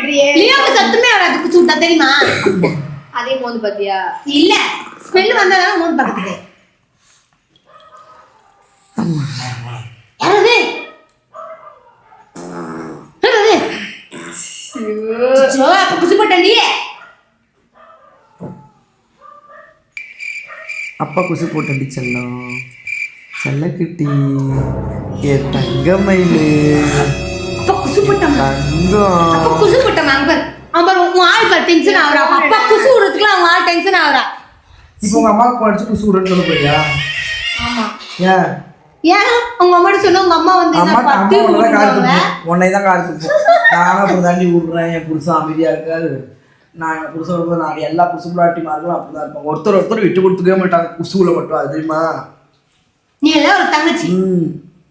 விடுறியே லியோக்கு சத்தமே வராது குசு விட்டா தெரியுமா? அதே மோந்து பாத்தியா? இல்ல ஸ்மெல் வந்தாதான் மூணு பக்கத்துக்கு. யாரது அப்ப குசு போட்டே. அப்பா குசு போட்டடி செல்லம் செல்லக்குட்டி ஏ தங்கமயிலு. அப்பா குசு போட்டோம் தங்கம். அப்பா குசு போட்டோம். அவங்க உன் ஆள் பாரு டென்ஷன் ஆகுறா. அப்பா குசு விடுறதுக்குலாம் அவங்க ஆள் டென்ஷன் ஆகுறா. இப்போ உங்க அம்மாவுக்கு படிச்சு குசு விடுன்னு சொல்ல போறியா? ஆமா. ஏன் ஏன் உங்க அம்மா சொன்ன உங்க அம்மா வந்து பட்டு உன்னை தான் கால் துப்போம். நானும் அப்படி தாண்டி விடுறேன். என் புருஷன் அமைதியா இருக்காது. நான் என் புருஷன் நான் எல்லா புருஷன் பிள்ளாட்டிமார்களும் அப்படிதான் இருப்பேன். ஒருத்தர் விட்டு கொடுத்துக்கவே மாட்டாங்க குசுல மட்டும். அது தெரியுமா? நீ எல்லாம் ஒரு தங்கச்சி.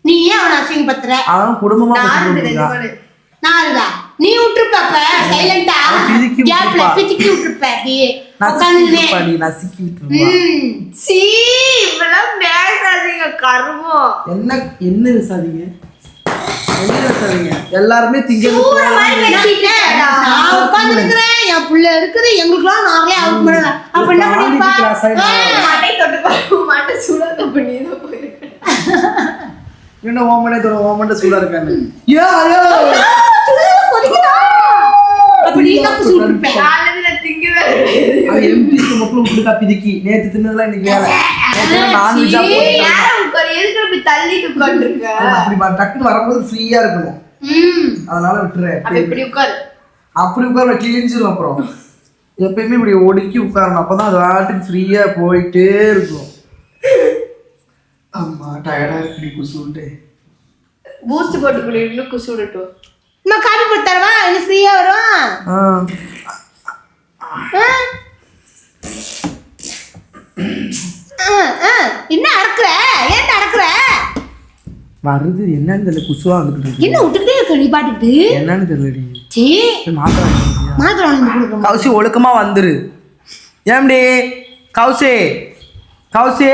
நீ ஏன் அவனை அசிங்கப்படுத்துற? அவன் குடும்பமா நாருதா நீ விட்டுருப்ப சைலண்டா கேப்ல பிச்சிக்கி விட்டுருப்ப நசுக்கி விட்டுருப்பா. சீ இவெல்லாம் பேசாதீங்க கர்மம். என்ன விசாரிங்க எல்லாருமே திங்க என் புள்ள இருக்குது எங்களுக்குலாம் நாங்களே அவுட் பண்ணல. அப்ப என்ன பண்ணிருப்பா? மட்டை தொட்டு மட்டை சூடாக பண்ணிதான் போயிருக்கேன். என்ன ஓமனே சூடா இருக்காங்க. நேத்து தின்னதெல்லாம் இன்னைக்கு வேலை. டக்குன்னு வரும்போது ஃப்ரீயா இருக்கணும். அதனால விட்டுறேன். அப்படி உட்கார கிழிஞ்சிரும். அப்புறம் எப்பயுமே இப்படி ஒடுக்கி உட்காரணும். அப்பதான் அது வாட்டுக்கு ஃப்ரீயா போயிட்டே இருக்கும். அம்மா டயர்டா இருக்கு குசு விட்டு. பூஸ்ட் போட்டு குடிக்கணும் குசு விடட்டும். நான் காபி போட்டு தரவா? என்ன ஃப்ரீயா வரும்? என்ன அடக்குற? ஏன் அடக்குற? வருது என்னன்னு தெரியல. குசுவா வந்துட்டு என்ன விட்டுட்டே இருக்க நீ பாட்டுட்டு? என்னன்னு தெரியலடி. சீ மாத்திரை வாங்கி கொடுக்க. கௌசி ஒழுக்கமா வந்துரு. ஏம்டி கௌசி கௌசி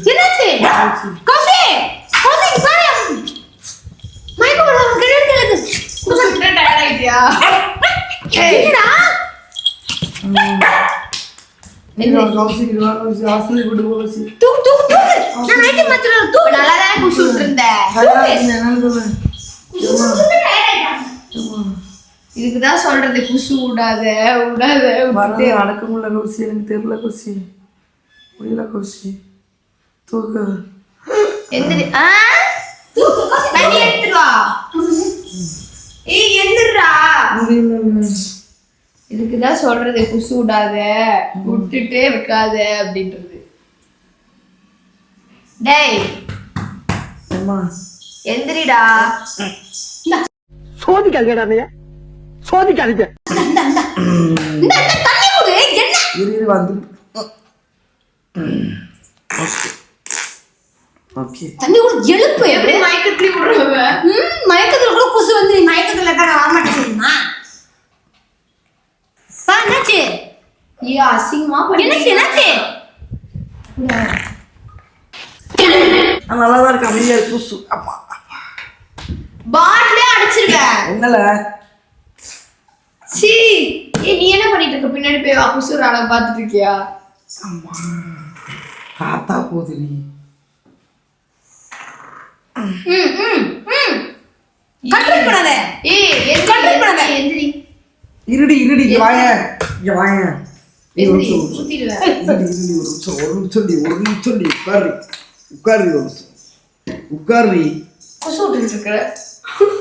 என்னாச்சு? கௌசி கௌசி பாரு மைக்கு வர கிடக்கு குசுட்டே டயர்ட் ஆயிட்டியா? என்னடா இதுக்குதான் சொல்றது குசு விடாத விடாத அடக்க முடியல கௌசி. எனக்கு தெரியல கௌசி. முடியல கௌசி. தூக்கு எந்திரி. தண்ணி எடுத்துட்டு வா. ஏய் எந்திரா. இதுக்குதான் சொல்றது குசு விடாத விட்டுட்டே இருக்காத அப்படின்றது. டேய் எந்திரிடா. சோதிக்காதீங்க சோதிக்காதீங்க. தண்ணி கூட எழுப்பு. எப்படி மயக்கத்துல விடுறவ? மயக்கத்துல கூட குசு வந்து மயக்கத்துல வரமாட்டேன் சொல்லுமா? என்னாச்சு? ஐயோ அசிங்கமா என்னாச்சு? நல்லாதான் இருக்கு. அமைதியா இருக்கு. குசு அம்மா பாட்டிலே அடிச்சிருக்க. உங்கள சீ நீ என்ன பண்ணிட்டு இருக்க? பின்னாடி போய் குசு அழகா பாத்துட்டு இருக்கியா? அம்மா காத்தா போகுது. நீ கண்ட்ரோல் பண்ணாத. கண்ட்ரோல் பண்ணாத. எந்திரி. இருடி இங்க வாயேன். ஊத்திடுவேன். ஒரு நிமிஷம் உட்காரு குசு விட்டுட்டு இருக்க.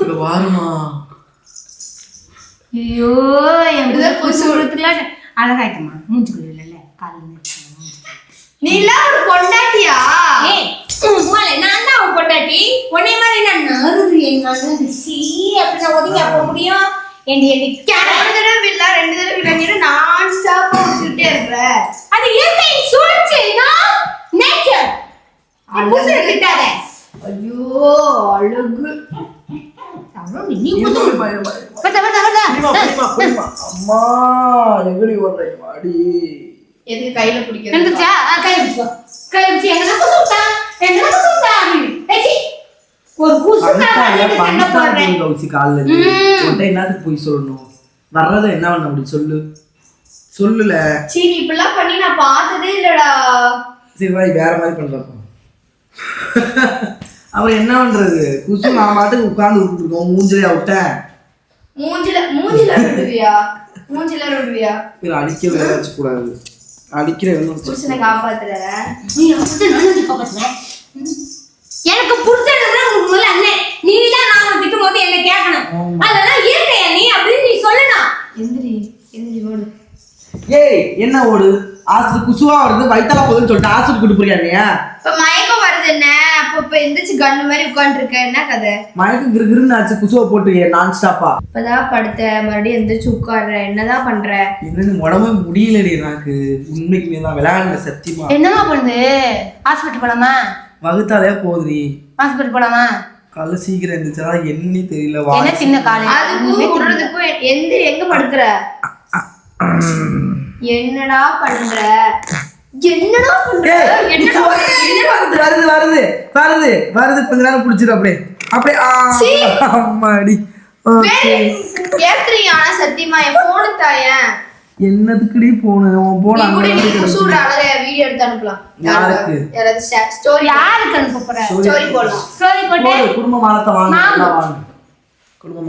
இங்க வாருமா. ஐயோ என் குசு விடுறதுக்குலாம் அழகாயிட்டமா மூஞ்சுக்குள்ள இல்ல காலையில நீ எல்லாம் ஒரு பொண்டாட்டியா? நான் தான் அவன் பொண்டாட்டி. உன்னை மாதிரி நான் நறுறேன். அப்படி நான் ஒதுங்கி போக முடியும்? ஒரு தடவை இல்ல 2 தடவை இல்ல நான் ஸ்டாப்பா விட்டுட்டே இருக்க. அது இயற்கை சுழற்சி. நேச்சர். புசு கிட்டாத. ஐயோ அழகு. நீ புசு பத்த அம்மா எங்கடி வர்றீங்க வாடி. எதுக்கு கையில பிடிக்கிறது வந்துச்சா கை பிடிச்சோ கை பிடிச்சி எங்கன்னா குசுட்டா எங்கன்னா குசுட்டா ஏச்சி ஒரு குசுட்டா சண்டை போடுறேன் கௌசி கால்ல உன்கிட்ட என்னத்துக்கு போய் சொல்லணும் வர்றத என்ன பண்ண அப்படி சொல்லுல சீ நீ இப்படிலாம் பண்ணி நான் பார்த்ததே இல்லடா சரி வாய் வேற மாதிரி பண்றப்போ அவன் என்ன பண்றது குசு நான் பாட்டுக்கு உட்கார்ந்து விட்டுட்டு இருக்கோம் மூஞ்சிலே விட்டேன் மூஞ்சில விடுவியா அடிக்க வேற வச்சு கூடாது அடிக்கிற புருஷனை காப்பாத்துற நீ வந்து நான் காப்பாத்துறேன் எனக்கு புடிச்சதுன்னா உங்களுக்கு முதல்ல அண்ணே நீ தான் நான் திட்டும் போது என்ன கேட்கணும் அதெல்லாம் இருக்கே நீ அப்படின்னு நீ சொல்லணும் எந்திரி ஓடு ஏய் என்ன ஓடு ஆஸ்பத்திரி குசுவா வருது வயித்தால போகுதுன்னு சொல்லிட்டு ஆஸ்பத்திரி கூட்டு போறியா நீ இப்ப மயக்கம் வருது என்ன அப்ப எந்திரிச்சு கண்ணு மாதிரி உட்கார்ந்து இருக்க என்ன கதை மயக்கம் கிருகிருன்னு ஆச்சு குசுவை போட்டு நான் ஸ்டாப்பா இப்பதான் படுத்த மறுபடியும் எந்திரிச்சு உட்கார்ற என்னதான் பண்ற என்னன்னு உடம்பு முடியலடி எனக்கு உண்மைக்கு நான் விளையாடுன சத்தியமா என்னமா பண்ணுது ஹாஸ்பிட்டல் போலாமா வகுத்தாலே போகுதுடி ஹாஸ்பிட்டல் போலாமா காலைல சீக்கிரம் இருந்துச்சா என்னன்னு தெரியல என்ன சின்ன காலை அதுக்கும் விடுறதுக்கும் எந்திரி எங்க படுக்கிற என்னடா பண்ற வருது கொஞ்ச நேரம் புடிச்சிரு அப்படியே அம்மாடி ஏத்துறீங்க ஆனா சத்தியமா என் போனு தாயேன் என்னதுக்குடி போன போன வீடியோ எடுத்து அனுப்பலாம் யாருக்கு அனுப்ப போற ஸ்டோரி போடலாம் ஸ்டோரி போட்டு குடும்ப மானத்தை வாங்க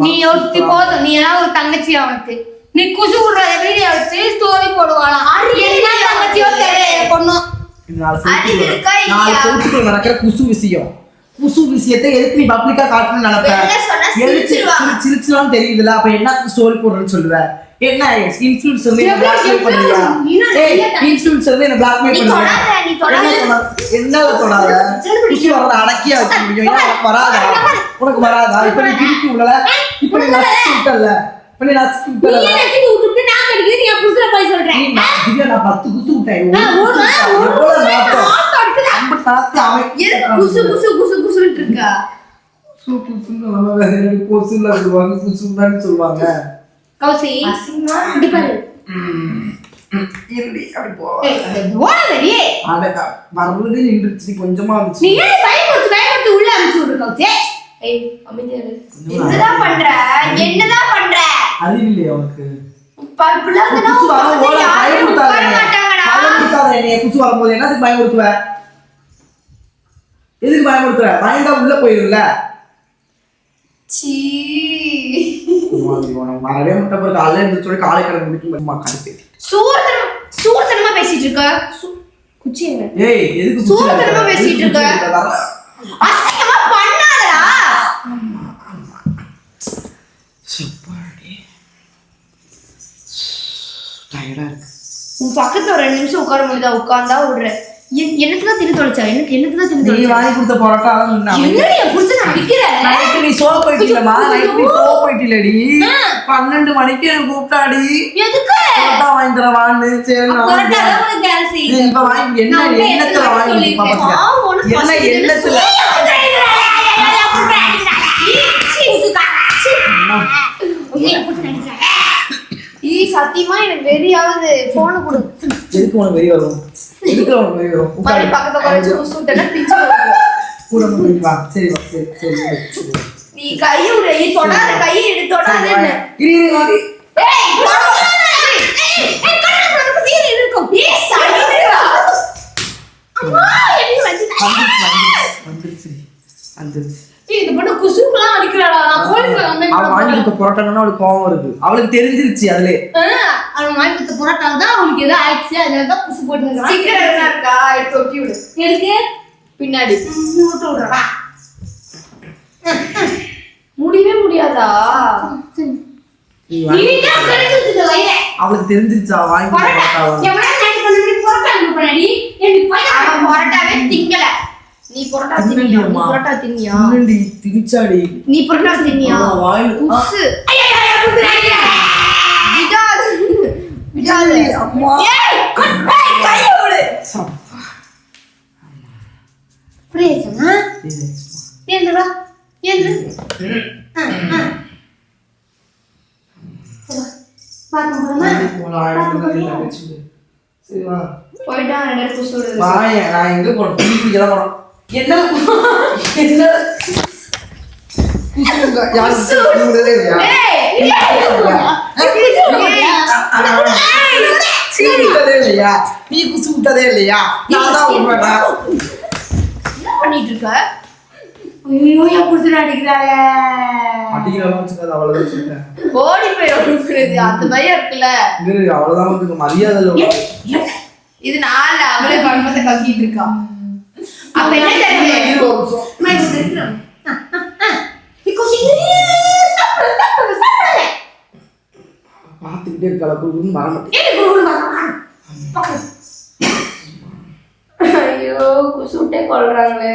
நீ ஒருத்தி போதும் நீ எல்லாம் ஒரு தங்கச்சி அவனுக்கு நீ குசு விடுற வீடியோ எடுத்து ஸ்டோரி போடுவாளாம் என்ன தங்கச்சியோ தெரியல பொண்ணும் நடக்கிற குசு விஷயத்தை எதுக்கு நீ பப்ளிக்கா காட்டணும்னு நினைப்பேன் சிரிச்சுலாம் தெரியுதுல அப்ப என்ன ஸ்டோரி போடுறேன்னு சொல்லுவ என்ன இன்ஃப்ளூயன்சர் என்ன பிளாக்மெயில் பண்ணுவியா இன்ஃப்ளூயன்சர் என்ன பிளாக்மெயில் பண்ணுவியா என்ன தொடாத குசு வரத அடக்கியா வைக்க முடியும் உனக்கு வராதா இப்ப நீ திருப்பி விடல இப்ப நீ நசுக்கி விட்டல இப்ப நீ நசுக்கி விட்டல நீ நசுக்கி விட்டுட்டு நான் கடிக்குது நீ புதுசா போய் சொல்றேன் நான் 10 குசு விட்டேன் இருக்கா சொல்லுவாங்க கௌசி இங்க பாரு கொஞ்சமா நீ ஏன் பயமுறுத்து உள்ள அனுப்பிச்சு விடு கௌசி என்னதான் பண்ற அறிவில்லையா உனக்கு குசு வரும்போது என்னதுக்கு பயமுறுத்துவ எதுக்கு பயமுறுத்துற பயந்தா உள்ள போயிருல மறவே முட்டை போய் காலையில இருந்து சொல்லி காலை கடை முடிக்கும் சூரத்தனமா பேசிட்டு இருக்க குச்சி ஏய் எதுக்கு சூரத்தனமா பேசிட்டு இருக்க அசிங்கமா பண்ணாதடா சூப்பர்டி டயர்டா இருக்கு உன் பக்கத்துல ஒரு 2 நிமிஷம் உட்கார முடியுதா உட்கார்ந்தா விடுற எனக்கு தான் தின்னு தொலைச்சா எனக்கு தான் தின்னு நீ வாங்கி கொடுத்த பரோட்டா தான் என்னடி புடிச்சு நான் விக்கிறேன் நைட் நீ சோ போயிட்டீலமா நைட் நீ சோ போயிட்டீலடி 12 மணிக்கு கூப்பிட்டாடி எதுக்கு பரோட்டா வாங்கி தர வான்னு சரி பரோட்டா தான் கேல்சி நீ இப்ப வாங்கி என்னத்துல வாங்கி பாப்பா என்ன எண்ணத்துல சத்தியமா எனக்கு வெறியாவது போன் கொடு எதுக்கு உனக்கு வெறி வரும் எதுக்கு உனக்கு வெறி வரும் பக்கத்துல குறைச்சு சுட்டனா பிச்சு கூட வா சரி வா சரி நீ கையை விடு நீ தொடாத கையை எடுத்து தொடாத என்ன இரு ஏய் கண்ணு சீரி இருக்கும் ஏய் சைடுடா அம்மா என்ன வந்துச்சு இது பண்ண குசுக்குலாம் அடிக்கறடா நான் போலீஸ்ல வந்து அவ வாங்கி கொடுத்த பரோட்டானா அவளுக்கு கோவம் வருது அவளுக்கு தெரிஞ்சிருச்சு அதுல அவன் வாங்கி கொடுத்த பரோட்டா தான் அவளுக்கு ஏதோ ஆயிடுச்சு அதனால தான் குசு போட்டுங்க சீக்கிரம் என்ன இருக்கா எடுத்து ஒட்டி விடு எதுக்கு பின்னாடி ஊட்ட விடுறா முடியவே முடியாதா நீதான் கடிச்சிட்டு வரைய அவளுக்கு தெரிஞ்சிருச்சு அவ வாங்கி கொடுத்த பரோட்டா எவனா நைட் பண்ணி பரோட்டா அனுப்புறடி ஏய் அவன் பரோட்டாவே திங்கல நீ பரோட்டா தின்னியா நீ பரோட்டா தின்னியா என்னடி திணிச்சாடி நீ பரோட்டா தின்னியா வாயில் குசு விடாத அம்மா ஏய் கையை விடு புரியுதுமா ஏந்துடா ஏந்து பாத்து போறமா சரி வா போயிட்டா 2 பேரும் குசு விடுறது. வாங்க நான் எங்க போறேன் துணி குடிக்க தான் போறோம் என்ன என்ன குசுங்க யாரும் விடவே இல்லையா விட்டதே இல்லையா நீ குசு விட்டதே இல்லையா நான் தான் விடுவேடா என்ன பண்ணிட்டு இருக்க? ஐயோ என் புடிச்சு அடிக்கிறாங்க. அடிக்கிறவங்க வச்சுக்காது அவ்வளவுதான் சொல்லிட்டேன் ஓடி போய் ஓடுறது அந்த பயம் இருக்குல்ல. இது அவ்வளவுதான் வந்து மரியாதை இல்லை இது நாள் அவளே பழமத்தை கக்கிட்டு இருக்கா. அப்ப என்ன தெரியுது? பார்த்துக்கிட்டே இருக்கா குருன்னு வர மாட்டேன் ஐயோ குசுட்டே கொள்றாங்களே.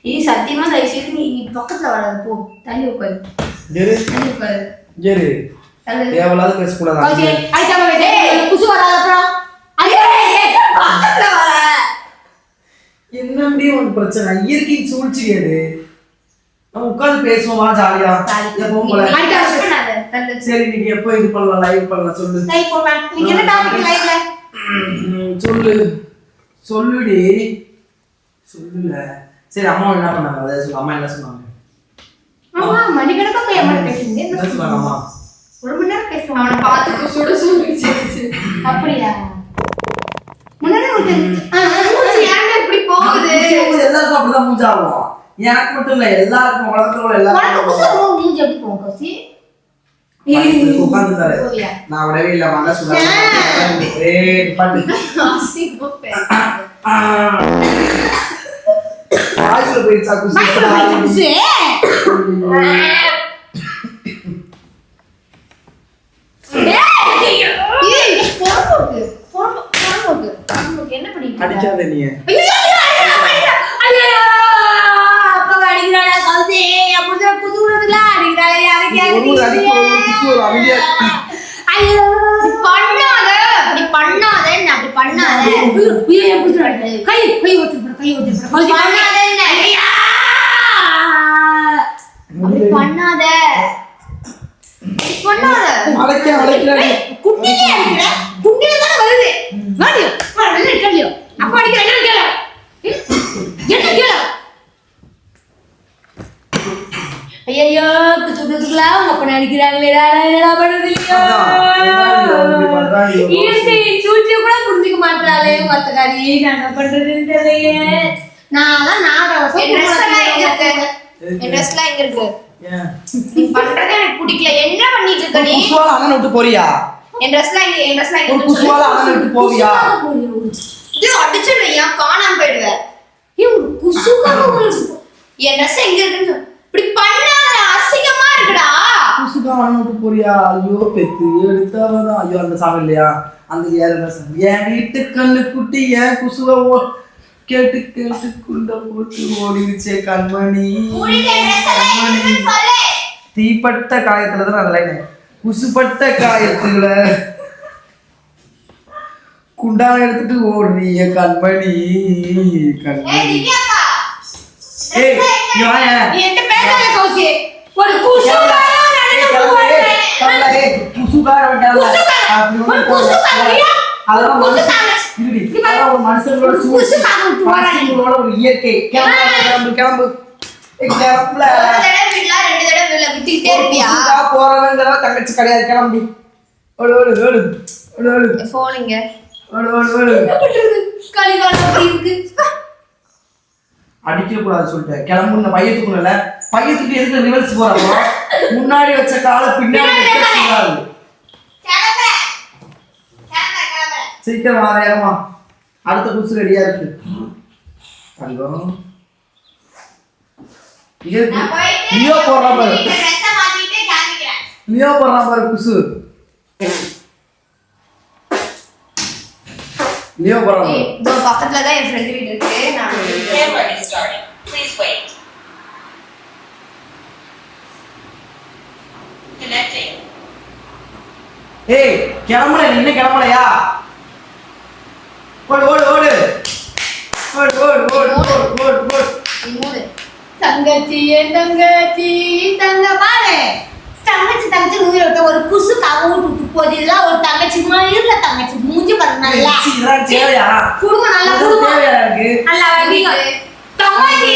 இது சத்தியமா தயவு செய்து நீ பக்கத்துல வராது போ. தள்ளி உட்காரு தள்ளி உட்காரு சரி தேவையில்லாத பேசக்கூடாது குசு வராது அப்புறம் பக்கத்துல வர. என்னடி உனக்கு பிரச்சனை இயற்கையின் சூழ்ச்சி அது நம்ம உட்கார்ந்து பேசுவோமா ஜாலியா எப்பவும் போல சரி நீங்க எப்போ இது பண்ணலாம் லைவ் பண்ணலாம் சொல்லு லைவ் போலாம். நீங்க என்ன டாபிக் லைவ்ல? சொல்லு சொல்லுடி சொல்லுல சரி அம்மா என்ன பண்ணாங்க அதை சொல்லு அம்மா என்ன சொன்னாங்க ஆமா மணிக்கணக்கா போய் அம்மா பேசுறீங்க. என்ன சொன்னாங்க அம்மா 1 மணி நேரம் பேசுவாங்க. அவனை பார்த்து குசுட சொல்லிச்சு. அப்படியா? முன்னாடி ஒரு ஏன்டா இப்படி போகுது? எல்லாருக்கும் அப்படிதான் மூஞ்சி ஆகும் எனக்கு மட்டும் இல்ல எல்லாருக்கும் உலகத்துல உள்ள உனக்கு குசு எல்லாருக்கும் மூஞ்சி எப்படி போகும் கோசி? உட்கார்ந்துட்டாரு நான் விடவே இல்லை மகா சொன்னாங்க ஏய் பண்ணு அசிங்கமா பேச. வாய்ஸ்ல போயிடுச்சா குசு குசு ஏய் போறோக்கு போறோக்கு என்ன பண்ணிட்டு இருக்க? அடிக்காத நீ பண்ணாத அப்படி பண்ணாத என்ன அப்படி பண்ணாத அப்படி பண்ணாத பண்ணாத அழைக்க அழைக்கிறாடி குட்டிலே அடிக்கிற குட்டிலே தான வருது வாடியோ வரல இருக்கலையோ அப்ப அடிக்கிற என்ன கேளு என்ன கேளு ஐயோ குத்துக்குலாம் உங்க அப்ப அடிக்கிறாங்களேடா என்னடா பண்றது இயற்கை சூழ்ச்சியை கூட புரிஞ்சுக்க மாட்டாளே மத்தக்காரி நான் என்ன பண்றதுன்னு தெரியலையே நான் என் ட்ரெஸ்லாம் எங்க இருக்கு நீ பண்றது எனக்கு பிடிக்கல என்ன பண்ணிட்டு இருக்க நீ குசுவால அண்ணன் விட்டு போறியா என் ட்ரெஸ்லாம் எங்க ஒரு குசுவால அண்ணன் விட்டு போவியா இது அடிச்சிடுறியா காணாம போயிடுவேன் என் ட்ரெஸ் எங்க இருக்குன்னு சொல்லு. இப்படி பண்ணாத அசிங்கமா இருக்குடா குசுக்கா அண்ணன் விட்டு போறியா ஐயோ பெத்து எடுத்தவதான் ஐயோ அந்த சாமி இல்லையா அந்த ஏற என் வீட்டு கண்ணு குட்டி ஏன் குசுவ கேட்டு கேட்டு குண்ட போட்டு ஓடிடுச்சே கண்மணி தீப்பட்ட காயத்துலதான் அந்த லைன் குசுப்பட்ட காயத்துல குண்டான எடுத்துட்டு ஓடுறீங்க கண்மணி கண்மணி ஏய் இங்க வாங்க நீ என்ன பேசாத கோசி ஒரு குசுகார நடந்து போறே குசுகார மனுஷங்களோட ஒரு இயற்கை கிளம்பு கிளம்பு கிளம்புல விட்டுக்கிட்டே இருப்பியா போறவங்கிற தங்கச்சி கிடையாது கிளம்பி ஓடு ஓடு ஓடு ஓடு ஓடு போனீங்க ஓடு ஓடு ஓடு கலிகாலம் இருக்கு அடிக்க கூடாது சொல்லிட்டேன் கிளம்புன பையத்துக்குள்ள பையத்துக்கு எதுக்கு ரிவர்ஸ் போறாங்க முன்னாடி வச்ச கால பின்னாடி வைக்கக்கூடாது சீக்கிரம் வாரேமா அடுத்த குசு ரெடியா இருக்கு தங்கம் லியோ போடுறான் பாரு லியோ போடுறான் பாரு குசு லியோ போடுறான் பக்கத்துல தான் என் ஃப்ரெண்ட் வீடு இருக்கு ஏய் கிளம்பல நீ இன்னும் கிளம்பலையா ஓடு ஓடு ஓடு ஓடு ஓடு ஓடு ஓடு ஓடு ஓடு தங்கச்சி என் தங்கச்சி தங்க பாரு தங்கச்சி தங்கச்சி உயிரோட்ட ஒரு குசு கவுட்டு போது இதெல்லாம் ஒரு தங்கச்சி மாதிரி இல்ல தங்கச்சி மூஞ்சி பாருங்க நல்லா. இதெல்லாம் தேவையா? குடுங்க நல்லா இதெல்லாம் குடுங்க. தேவையா எனக்கு? நல்லா வைங்க. தம்மாச்சி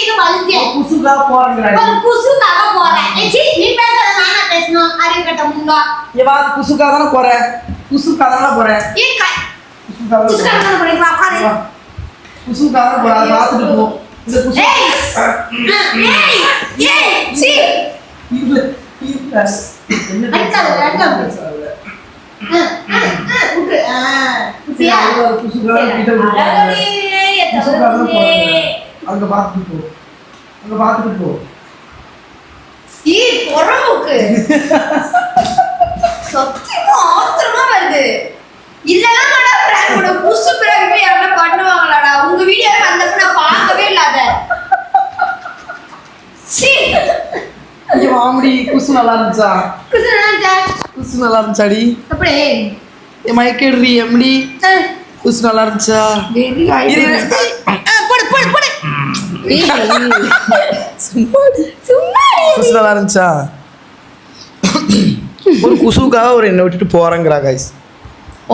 இது வலிச்சே. குசுக்கா போறேங்கிறாடி. ஒரு குசுக்காக போறேன். ஏச்சி நீ பேசுறது நானா பேசணும்? அறிவு கட்ட முண்டா. ஏவா குசுக்கா தான போறேன். குசுக்கா தான போறேன். குசுக்கா குசுக்காக போறேன். உட்காரு. குசுக்கா தான போறேன். அதை பார்த்துட்டு போ. இந்த குசு ஏய் சி இல்ல இல்ல என்ன அடிக்காத, அடிக்காத. உட்ரு. குசியா. குசுக்கா கிட்ட அங்க பார்த்துட்டு போ. அங்க பார்த்துட்டு போ. ஈ பொறமுக்கு சத்தியமா ஆத்திரமா வருது. இதெல்லாம் கூட பிராங்கோட புதுசு பிராங்க் யாரா பண்ணுவாங்களாடா? உங்க வீடியோல வந்தப்ப நான் பார்க்கவே இல்லாத. சீ இங்க வாமுடி. குசு நல்லா இருந்துச்சா? குசு நல்லா குசு நல்லா இருந்துச்சாடி? அப்படியே மயக்கேடுறி எம்டி. குசு நல்லா இருந்துச்சா? வெரி போடு போடு போடு. குசு நல்லா இருந்துச்சா? ஒரு குசுக்காக ஒரு என்னை விட்டுட்டு போறேங்கிறா கைஸ்.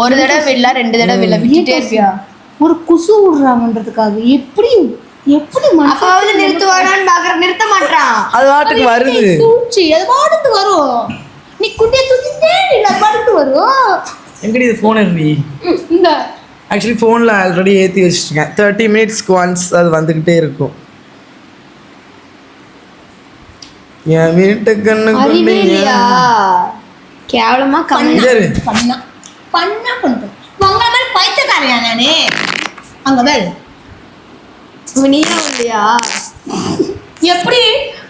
ஒரு தடவை வில்ல ரெண்டு தடவை வில்ல விட்டுட்டே இருப்பியா? ஒரு குசு விடுறாங்கன்றதுக்காக எப்படி எப்படி அப்பாவது நிறுத்துவானான்னு பாக்குற, நிறுத்த மாட்டான். அது வாட்டுக்கு வருது. சூழ்ச்சி அது பாட்டுக்கு வரும். நீ குட்டியை தூக்கிட்டே இல்ல பாட்டுக்கு வரும். எங்கடி இது ஃபோன் இருந்தி? இந்த ஆக்சுவலி ஃபோனில் ஆல்ரெடி ஏற்றி வச்சுருக்கேன். 30 மினிட்ஸ்க்கு ஒன்ஸ் அது வந்துக்கிட்டே இருக்கும். என் வீட்டு அறிவே இல்லையா? கண்ணு கேவலமா கம்மி. பண்ணா பண்ணா பண்ணுறேன். உங்களை மாதிரி பைத்தியக்காரையா நானே? அங்கே வேறு நீயா இல்லையா? எப்படி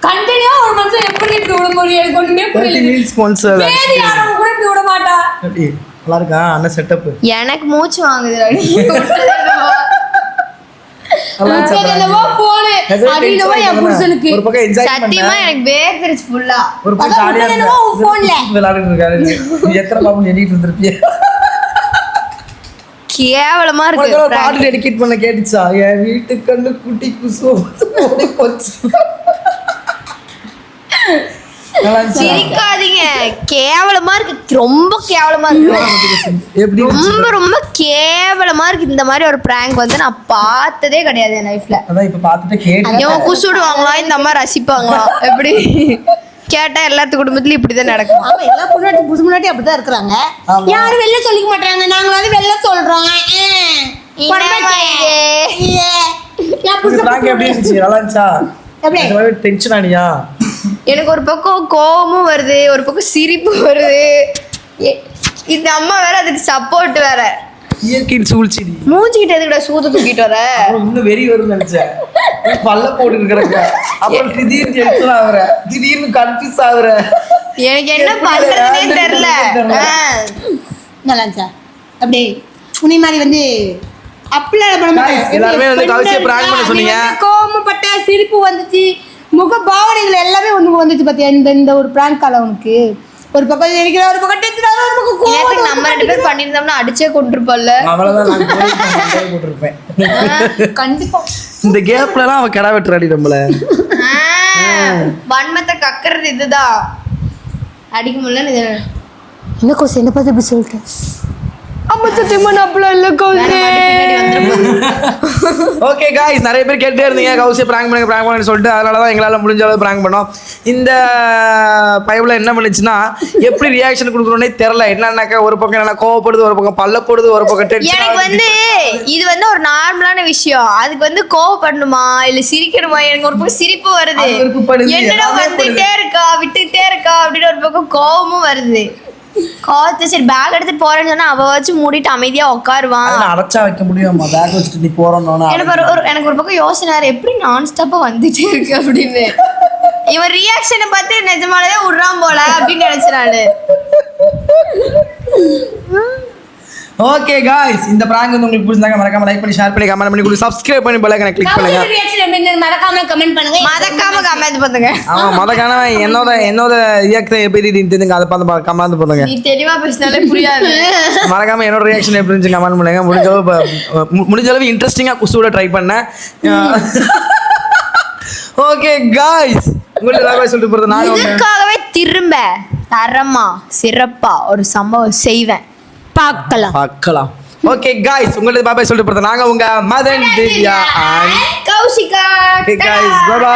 கண்டினியூ ஒரு மனுஷன் எப்படி இப்படி விட முடியும்? எனக்கு ஒண்ணுமே 30 புரியல. மினிட்ஸ்க்கு ஒன்ஸ் வேறு யாரும் கூட இப்படி விட மாட்டா. நல்லா இருக்கா அண்ணன் செட்டப்? எனக்கு மூச்சு வாங்குதுடா. ஒரு பக்கம் என்ஜாய் சத்தியமா எனக்கு வேர்த்திருச்சு ஃபுல்லா. ஒரு பக்கம் ஜாலியா விளையாடிட்டு இருக்காரு. எத்தனை பாப்பம் எண்ணிட்டு இருந்திருப்பிய? கேவலமா இருக்கு. பாட்டு டெடிகேட் பண்ண கேட்டுச்சா? என் வீட்டு கண்ணு குட்டி குசு சிரிக்காதீங்க. கேவலமா இருக்கு, ரொம்ப கேவலமா இருக்கு. ரொம்ப ரொம்ப கேவலமா இருக்கு. இந்த மாதிரி ஒரு பிராங்க் வந்து நான் பார்த்ததே கிடையாது என் லைஃப்ல. அதான் இப்ப பார்த்துட்டு கேட்டு இவன் குசுடுவாங்களா, இந்த அம்மா ரசிப்பாங்களா? எப்படி கேட்டா எல்லாத்து குடும்பத்துலயும் இப்படிதான் நடக்கும். ஆமா எல்லா பொண்ணாட்டி புதுசு முன்னாடி அப்படிதான் இருக்கிறாங்க. யாரும் வெளில சொல்லிக்க மாட்டாங்க. நாங்களாவது வெளில சொல்றோம். எப்படி இருந்துச்சு? நல்லா இருந்துச்சா? டென்ஷன் ஆனியா? எனக்கு ஒரு பக்கம் கோபமும் வருது, ஒரு பக்கம் சிரிப்பு வருது. இந்த அம்மா வேற அதுக்கு சப்போர்ட் வேற. இயற்கையின் சூழ்ச்சி. மூஞ்சிக்கிட்ட எதுக்குடா சூத தூக்கிட்டு வர? இன்னும் வெறி வரும்னு நினைச்சேன். பல்ல போட்டு கிடக்க. அப்புறம் திடீர்னு டென்ஷன் ஆகுற, திடீர்னு கன்ஃபியூஸ் ஆகுற. எனக்கு என்ன பண்றதுனே தெரியல. நல்லா இருந்துச்சா? அப்படியே உனி மாதிரி வந்து எல்லாருமே வந்து கௌசியை பிராங்க் பண்ண சொன்னீங்க. கோபப்பட்ட சிரிப்பு வந்துச்சு, முக பாவனைகள் எல்லாமே ஒன்று வந்துச்சு பாத்தியா? இந்த ஒரு பிராங்க் கால உனக்கு ஒரு பக்கம் இருக்கிற ஒரு பக்கம் டென்ஷன் ஒரு பக்கம் கோவம். நம்ம ரெண்டு பேர் பண்ணிருந்தோம்னா அடிச்சே கொண்டிருப்பல்ல. அவ்வளவுதான் நான் போட்டுருப்பேன். கண்டிப்பா இந்த கேப்லலாம் அவ கடை வெட்டுறாடி நம்மள. வன்மத்தை கக்கறது இதுதான். அடிக்க முடியல. என்ன கோஸ் என்ன பார்த்து இப்படி சொல்லிட்டேன்? ஓகே காய்ஸ், நிறைய பேர் கேட்டே இருந்தீங்க கௌசியை பிராங்க் பண்ணுங்க சொல்லிட்டு. அதனால தான் எங்களால் முடிஞ்ச அளவு பிராங்க் பண்ணோம். இந்த பைபிள் என்ன பண்ணுச்சுன்னா, எப்படி ரியாக்ஷன் கொடுக்கணும்னே தெரியல. என்னன்னாக்கா ஒரு பக்கம் என்ன கோவப்படுது, ஒரு பக்கம் பல்ல போடுது, ஒரு பக்கம் எனக்கு வந்து இது வந்து ஒரு நார்மலான விஷயம். அதுக்கு வந்து கோவப்படணுமா இல்ல சிரிக்கணுமா? எனக்கு ஒரு பக்கம் சிரிப்பு வருது. என்னடா வந்துட்டே இருக்கா, விட்டுட்டே இருக்கா அப்படின்னு ஒரு பக்கம் கோவமும் வருது. கோவத்தை சரி பேக் எடுத்துட்டு போறேன்னு சொன்னா அவ வச்சு மூடிட்டு அமைதியா உட்காருவான். அடைச்சா வைக்க முடியுமா? பேக் வச்சுட்டு நீ போறோம்னா எனக்கு ஒரு பக்கம் யோசனை எப்படி நான் ஸ்டாப்பா வந்துட்டே இருக்கு அப்படின்னு. இவன் ரியாக்ஷனை பார்த்து நிஜமானதே விடுறான் போல அப்படின்னு நினைச்சாரு. ஓகே गाइस, இந்த பிராங்க் வந்து உங்களுக்கு பிடிச்சிருந்தா மறக்காம லைக் பண்ணி ஷேர் பண்ணி கமெண்ட் பண்ணி சப்ஸ்கிரைப் பண்ணி பெல் ஐகானை கிளிக் பண்ணுங்க. மறக்காம கமெண்ட் பண்ணுங்க. மறக்காம கமெண்ட் பண்ணுங்க. ஆமா மறக்காம என்னோட ரியாக்ஷன் எப்படி இருந்துங்க அத பார்த்து கமெண்ட் பண்ணுங்க. நீ தெளிவா பேசினாலே புரியாது. மறக்காம என்னோட ரியாக்ஷன் எப்படி இருந்துச்சு கமெண்ட் பண்ணுங்க. முடிஞ்ச அளவு இன்ட்ரஸ்டிங்கா குசூட ட்ரை பண்ணேன். ஓகே गाइस, உங்களுக்கு எல்லாரும் சொல்லிட்டு போறது நான் இதுக்காகவே திரும்ப தரமா சிறப்பா ஒரு சம்பவம் செய்வேன். பார்க்கலாம். ஓகே காய்ஸ், உங்களுக்கு பாய் சொல்லிட்டு போறது நாங்க உங்க Madan Divya and Kaushika. Okay guys, bye by.